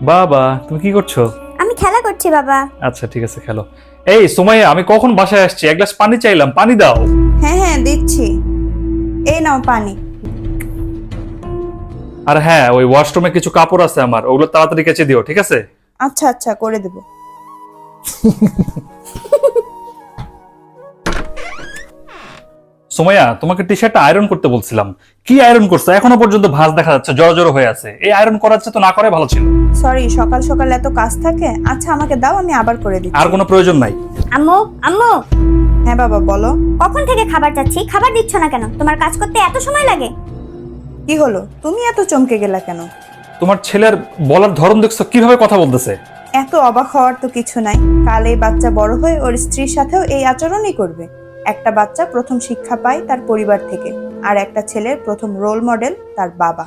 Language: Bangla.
বাবা, তুমি কি করছো? আমি খেলা করছি বাবা। আচ্ছা ঠিক আছে, খেলো। এই সুমাইয়া, আমি কখন বাসায় আসছি, এক গ্লাস পানি চাইলাম, পানি দাও। হ্যাঁ হ্যাঁ দিচ্ছি, এই নাও পানি। আর হ্যাঁ, ওই ওয়াশরুমে কিছু কাপড় আছে আমার, ওগুলো তাড়াতাড়ি কেচে দিও, ঠিক আছে? আচ্ছা আচ্ছা করে দেব। সুমাইয়া, তোমাকে টি শার্টটা আয়রন করতে বলছিলাম, কি আয়রন করছো? এখনো পর্যন্ত ভাঁজ দেখা যাচ্ছে, জড়ো জড়ো হয়ে আছে। এই আয়রন করার চেয়ে তো না করে ভালো ছিল। সরি, সকাল সকাল এত কাজ থাকে। আচ্ছা আমাকে দাও, আমি আবার করে দিচ্ছি। আর কোনো প্রয়োজন নাই। আম্মু আম্মু, হ্যাঁ বাবা বলো। কখন থেকে খাবার চাচ্ছি, খাবার দিচ্ছ না কেন? তোমার কাজ করতে এত সময় লাগে? কি হলো, তুমি এত চমকে গেলা কেন? তোমার ছেলের বলার ধরন দেখছো, কিভাবে কথা বলতেছে। এত অবাক হওয়ার তো কিছু নাই। কাল এই বাচ্চা বড় হয়ে ওর স্ত্রীর সাথেও এই আচরণই করবে। একটা বাচ্চা প্রথম শিক্ষা পায় তার পরিবার থেকে, আর একটা ছেলের প্রথম রোল মডেল তার বাবা।